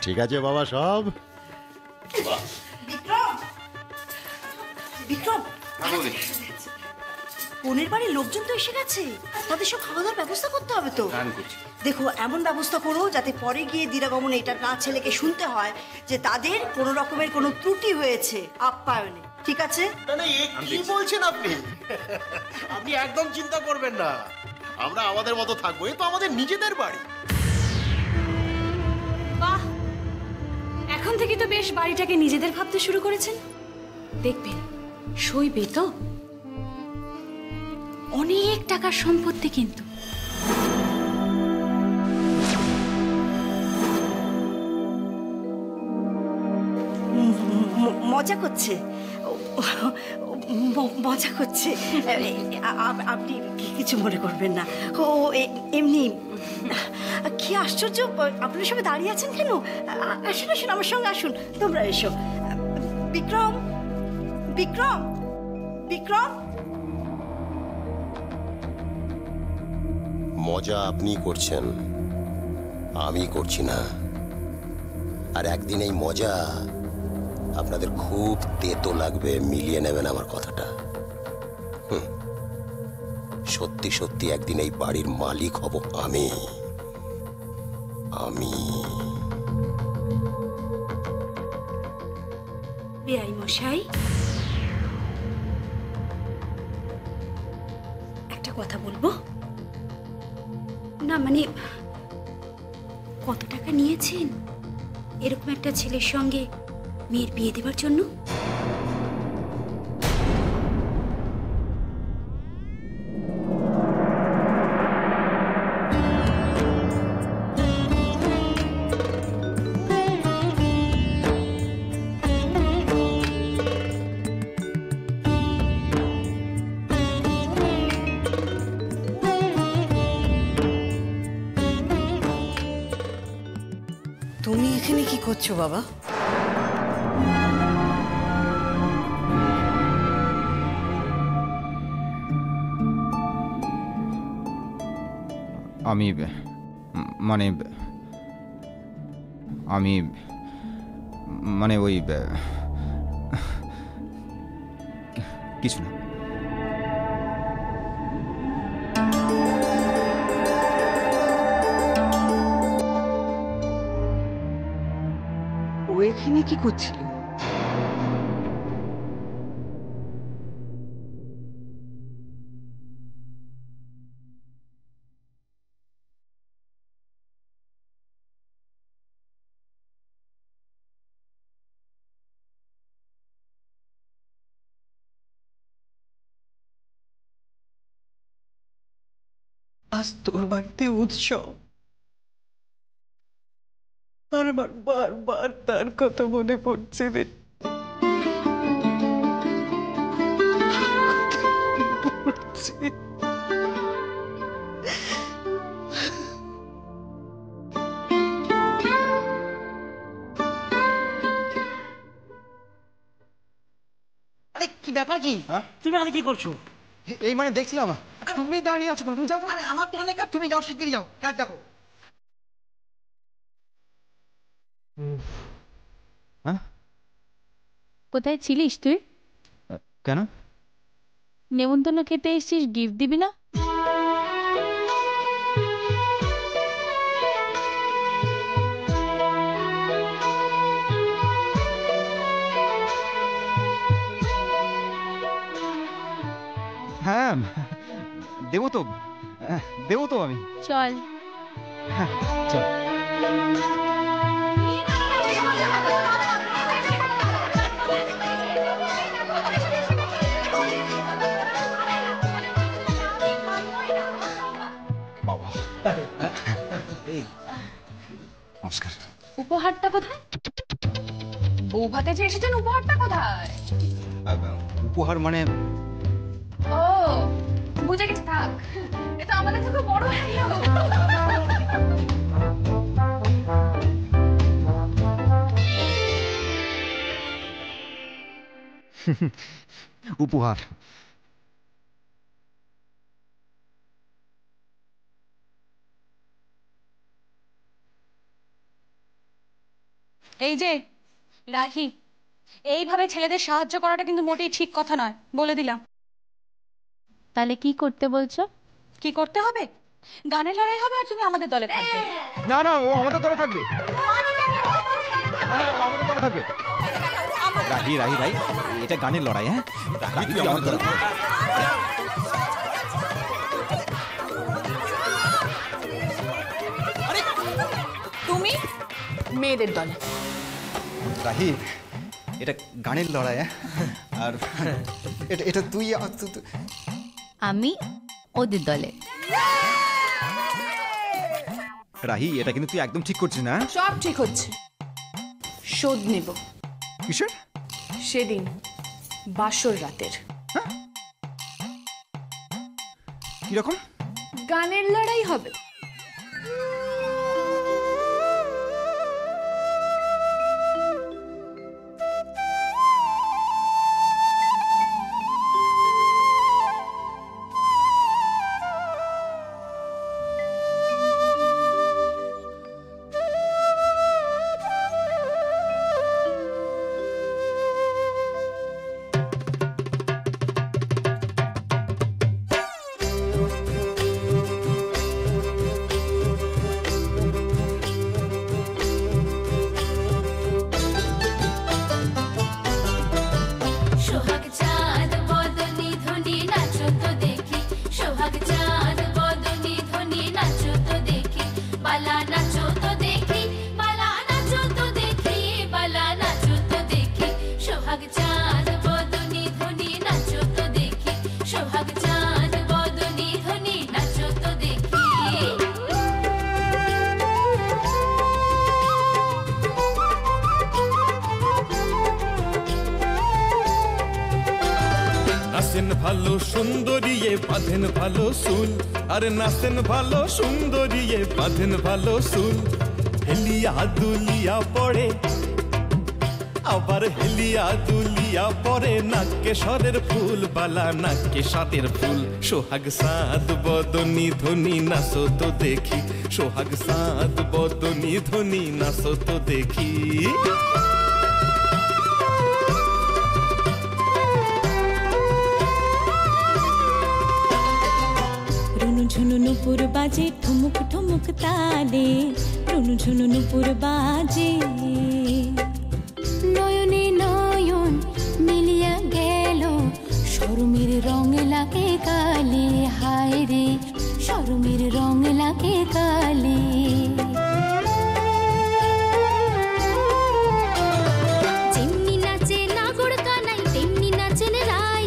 ঠিক আছে বাবা সব। বিক্রম, বোনের বাড়ির লোকজন তো এসে গেছে, তাদের সব খাওয়া দাওয়ার ব্যবস্থা করতে হবে তো। দেখো এমন ব্যবস্থা করো যাতে পরে গিয়ে দিরাগমনে এটা না ছেলেকে শুনতে হয় যে তাদের কোনো রকমের কোনো ত্রুটি হয়েছে আপ্যায়নে। ঠিক আছে? কি বলছেন আপনি? আপনি একদম চিন্তা করবেন না, আমরা আমাদের মতো থাকবো, এ তো আমাদের নিজেদের বাড়ি। বাহ, এখন থেকে তো বেশ বাড়িটাকে নিজেদের ভাবতে শুরু করেছেন। দেখবেন সইবে তো, অনেক টাকার সম্পত্তি কিন্তু। মজা করছে, মজা করছে। আপনি কিছু মনে করবেন না, ও এমনি। কি আশ্চর্য, আপনার সবাই দাঁড়িয়ে আছেন কেন? আসুন আসুন, আমার সঙ্গে আসুন, তোমরা এসো। বিক্রম, বিক্রম, বিক্রম। মজা আপনি করছেন, আমি করছি না। আর একদিন এই মজা আপনাদের খুব তেতো লাগবে, মিলিয়ে নেবেন আমার কথাটা। সত্যি সত্যি একদিন এই বাড়ির মালিক হব আমি। বেআই মশাই, একটা কথা বলবো না, মানে কত টাকা নিয়েছেন এরকম একটা ছেলের সঙ্গে মেয়ের বিয়ে দেবার জন্য? তুমি এখানে কি করছো বাবা? আমি মানে ওই কিছু না। ও এখানে কি করছিল? আজ তোর বাড়িতে উৎসব, আর আমার বারবার তার কথা মনে পড়ছে রে। আরে কি ব্যাপার কি? তুমি আরে কি করছো? এই মানে দেখছিলাম। তুমি দাঁড়িয়ে আছো, তুমি যাও। আরে আমার তো অনেক কাজ, তুমি যাও, শিগগিরই যাও, কাজ দেখো। হ্যাঁ, কোথায় ছিলিস তুই? কেন? নেমন্তন্ন খেতে এসেছিস, গিফট দিবি না? হ্যাঁ দেবো তো, দেবো তো আমি। চল। হ্যাঁ চল। বাবা নমস্কার। উপহারটা কোথায়? বৌভাতে যে এসেছেন, উপহারটা কোথায়? উপহার মানে? ও বুঝে গেছি, থাক, এটা আমাদের থেকে বড় হয়ে গেল। উপহার এই যে রাহি, এইভাবে ছেলেদের সাহায্য করাটা কিন্তু মোটেই ঠিক কথা নয়, বলে দিলাম। তাহলে কি করতে বলছো? কি করতে হবে? গানের লড়াই হবে আর তুমি আমাদের দলে থাকবে। না না, ও আমাদের দলে থাকবে। আমাদের দলে থাকবে। রাহি রাহি ভাই, এটা গানের লড়াই। হ্যাঁ, রাহি তুই আমাদের দলে থাক। তুমি মেয়েদের দলে। রাহি, এটা গানের লড়াই। আর এটা তুই আমি ওদের দলে। রাহি, এটা কিন্তু তুই একদম ঠিক করছিস না। সব ঠিক হচ্ছে, শোধ নেব কিসের? সেদিন বাসর রাতের। কিরকম? গানের লড়াই হবে। নাচেন ভালো সুন্দরিয়ে বাঁধেন ভালো চুল, আরে নাচেন ভালো সুন্দরিয়ে বাঁধেন ভালো চুল। হেলিয়া দুলিয়া পড়ে, আবার হেলিয়া দুলিয়া পড়ে, নাকে সরের ফুল বালা নাকে সাতের ফুল। সোহাগ সাদ বদনি ধনি নাচো তো দেখি, সোহাগ সাদ বদনি ধনি নাচো তো দেখি। ঝুনু নুপুর বাজে ঠুমুক ঠুমুক তালে, রুনু ঝুনু নুপুর বাজে। নয়নে নয়ন মিলিয়া গেল, শরমের রং লাগে কালে, হায় রে শরমের রং লাগে কালে। যেমনি নাচে নাগর কানাই তেমনি নাচেন রাই,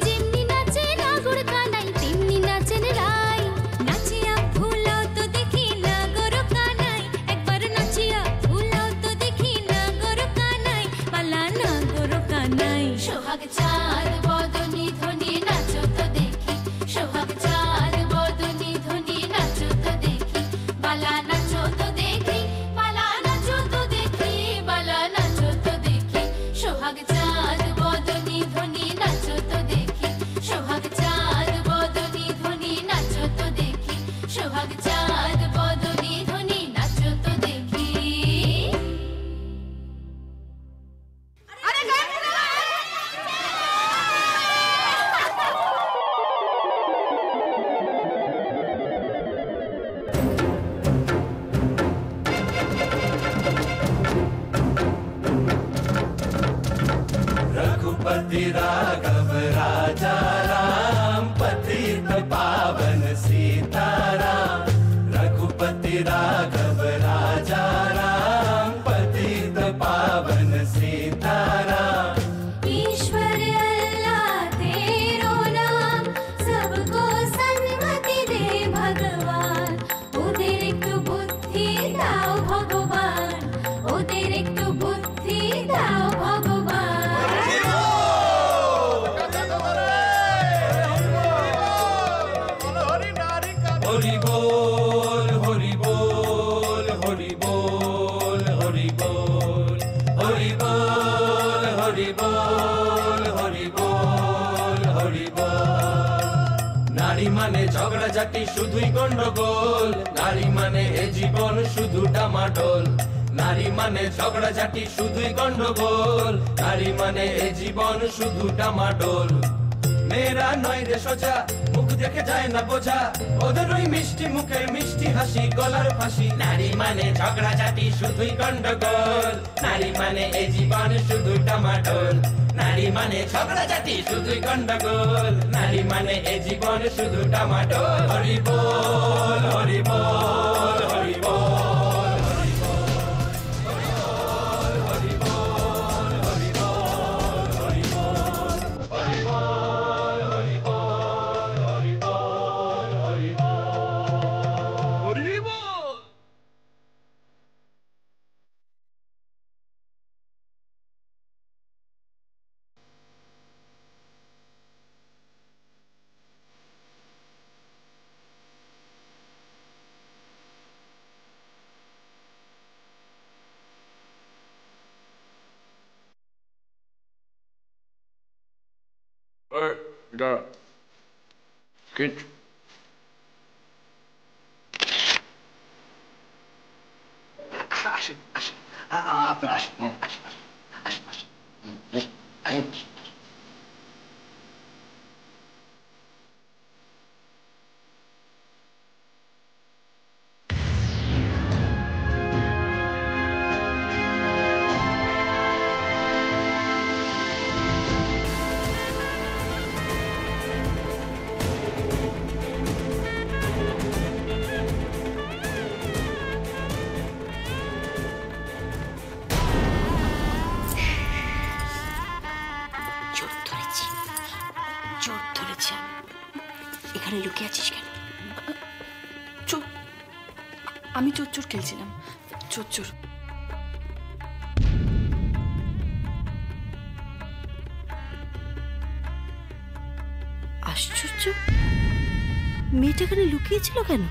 যেমনি নাচে নাগর কানাই তেমনি নাচেন রাই। নাচিয়া ভুলাও তো দেখি নাগর কানাই, একবার নাচিয়া ভুলাও তো দেখি নাগর কানাই, পালা নাগর কানাই। সোহাগ চাঁদ বদনি ধ্বনি নাচো তো দেখি, সোহাগ চাঁদ বদনি ধ্বনি নাচো তো দেখি, বালা নাচো তো দেখি, বালা নাচো তো দেখি, বালা নাচো তো দেখি। সোহাগ চাঁদ বদনি ধ্বনি নাচো তো দেখি, সোহাগ চাঁদ বদনি ধ্বনি নাচো তো দেখি, সোহাগ চাঁদ বদনি ধ্বনি নাচো তো দেখি। रघुपति राघव राजा राम, पतित पावन सीताराम। रघुपति राघव राजा राम, पतित पावन सीताराम। ईश्वर अल्लाह तेरो नाम, सबको सन्मति दे भगवान। ओদের একটু বুদ্ধি দাও ভগবান, ওদের একটু বুদ্ধি দাও ভগবান। हरि बोल हरि बोल हरि बोल हरि बोल हरि बोल हरि बोल हरि बोल हरि बोल। नारी माने झगड़ा झाटी शुधुई गंडगोल, नारी माने ए जीवन शुधु डामाडोल। নারী মানে ঝগড়াঝাটি শুধুই গন্ডগোল, নারী মানে এ জীবন শুধু ডামাডোল। মেয়েরা নয় রে সোজা, মুখ দেখে যায় না বোঝা, ওদের ওই মিষ্টি মুখের মিষ্টি হাসি গলার ফাঁসি। নারী মানে ঝগড়াঝাটি শুধুই গন্ডগোল, নারী মানে এ জীবন শুধু ডামাডোল। নারী মানে ঝগড়াঝাটি শুধুই গন্ডগোল, নারী মানে এ জীবন শুধু ডামাডোল। হরি বল হরি বল হরি বল। এখানে লুকিয়ে আছিস কেন? আমি চোর খেলছিলাম। চোর আশ্চর্য, মেয়েটা এখানে লুকিয়েছিল কেন?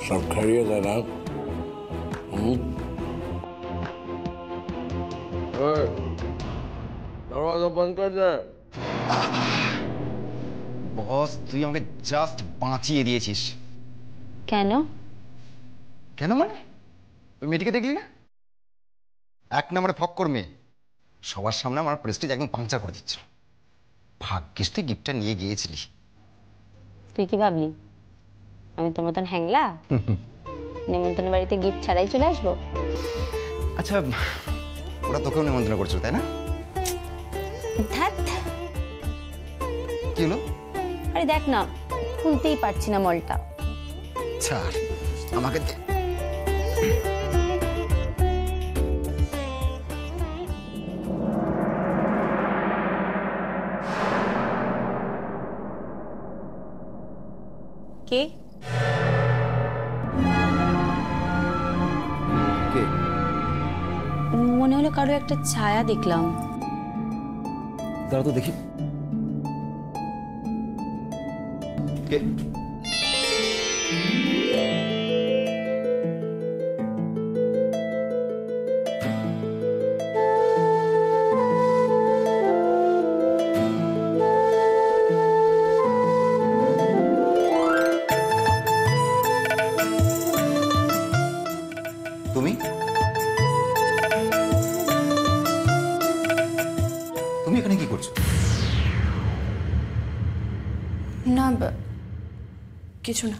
सब खैरियत है ना? दरवाजा बंद कर दे। বস, তুই আমাকে জাস্ট বাঁচিয়ে দিয়েছিস। কেন? কেন মানে? ওই মেয়েটিকে দেখলি না? এক নম্বরে ফক্কর মেয়ে, সবার সামনে আমার প্রেস্টিজ একদম পাংচার করে দিচ্ছিল। ভাগ্যিস তুই গিফটটা নিয়ে গিয়েছিলি। তুই কি ভাবলি আমি তোর মতন হ্যাংলা নেমন্তন্ন বাড়িতে গিফট ছাড়াই চলে আসবো? আচ্ছা, ওরা তোকেও নিমন্ত্রণ করছিল তাই না? ধ্যাৎ, কি হলো? আরে দেখ না, খুলতেই পারছি না মলটা। ছাড়, আমাকে দে। কে? কে? মনে হলো কারো একটা ছায়া দেখলাম। দাঁড়া তো দেখি। কে? তুমি? তুমি এখানে কি করছো? না, কিছু না।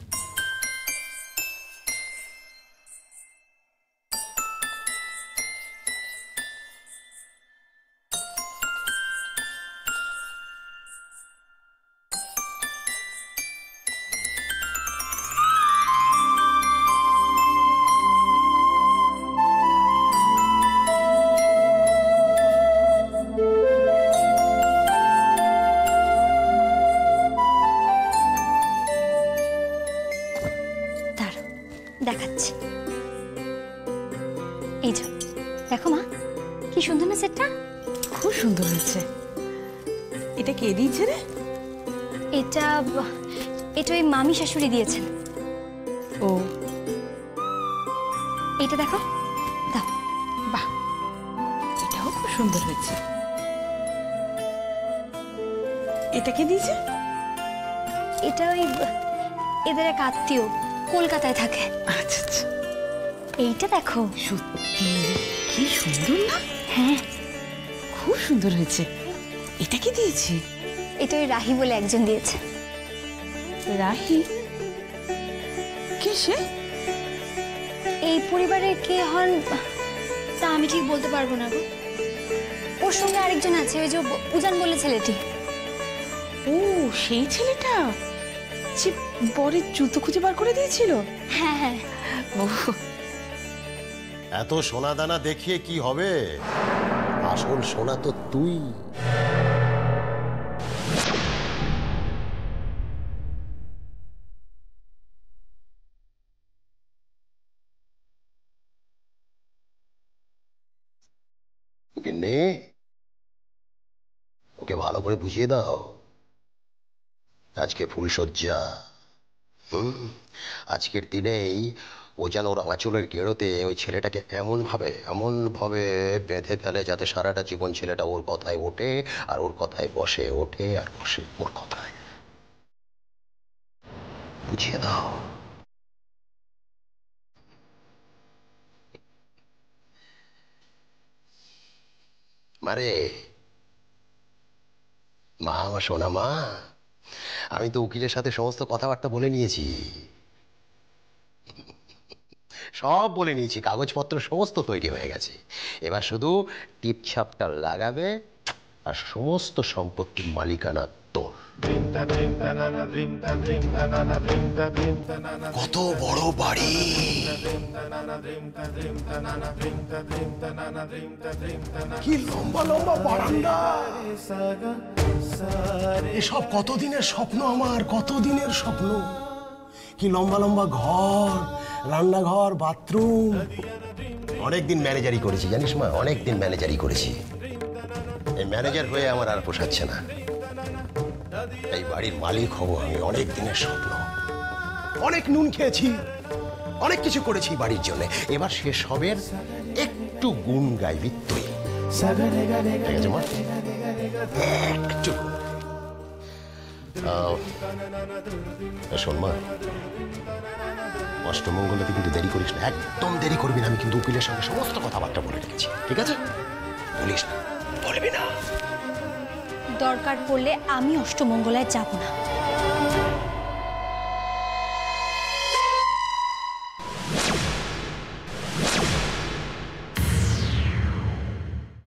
এই যে দেখো মা, কি সুন্দর না সেটটা? খুব সুন্দর হয়েছে। এটা কে দিয়েছে রে? এটা এটা ওই মামি শাশুড়ি দিয়েছেন। ও, এটা দেখো, দাও। বাহ, এটাও খুব সুন্দর হয়েছে। এটা কে দিয়েছে? এটা ওই এদের এক আত্মীয়, কলকাতায় থাকে। আচ্ছা আচ্ছা। এইটা দেখো, সত্যি কি সুন্দর না? হ্যাঁ খুব সুন্দর হয়েছে। এটা কি দিয়েছে? এটা ওই রাহি বলে একজন দিয়েছে। রাহি? কে সে? এই পরিবারের কে হন তা আমি ঠিক বলতে পারবো না গো। ওর সঙ্গে আরেকজন আছে, ওই যে উজান বলে ছেলেটি। ও, সেই ছেলেটা যে বরের জুতো খুঁজে বার করে দিয়েছিল? হ্যাঁ হ্যাঁ। ও, এত সোনা দানা দেখিয়ে কি হবে? আসল সোনা তো তুই। গিন্নি, ওকে ভালো করে বুঝিয়ে দাও আজকে ফুলশয্যা। আজকের দিনেই ও যেন ওর আঁচলের গেরোতে ওই ছেলেটাকে এমন ভাবে বেঁধে ফেলে যাতে সারাটা জীবন ছেলেটা ওর কথায় ওঠে আর ওর কথায় বসে, ওঠে আর বসে ওর কথায়। বুঝিয়ে দাও। মারে, মা, আমার সোনা মা, আমি তো উকিলের সাথে সমস্ত কথাবার্তা বলে নিয়েছি, সব বলে নিয়েছি, কাগজপত্র সমস্ত তৈরি হয়ে গেছে। এবার শুধু টিপছাপটা লাগাবে আর সমস্ত সম্পত্তির মালিকানা তোর। কত বড় বাড়ি, কি লম্বা লম্বা বারান্দা, এসব কতদিনের স্বপ্ন আমার, কতদিনের স্বপ্ন। কি লম্বা লম্বা ঘর, রান্নাঘর, বাথরুম। অনেকদিন ম্যানেজারি করেছি জানিস মা, অনেকদিন ম্যানেজারি করেছি। এই ম্যানেজার হয়ে আমার আর পোষাচ্ছে না, এই বাড়ির মালিক হব আমি। অনেক দিনের স্বপ্ন, অনেক নুন খেয়েছি, অনেক কিছু করেছি বাড়ির জন্য। এবার সে সবের একটু গুণ গাইবি তুই, ঠিক আছে মা? একটু শোন মা, অষ্টমঙ্গলাতে কিন্তু দেরি করিস না, একদম দেরি করবি না। আমি কিন্তু উকিলের সঙ্গে সমস্ত কথাবার্তা বলে রেখেছি, ঠিক আছে? বলিস না, বলবি না। দরকার পড়লে আমি অষ্টমঙ্গলায় যাব না।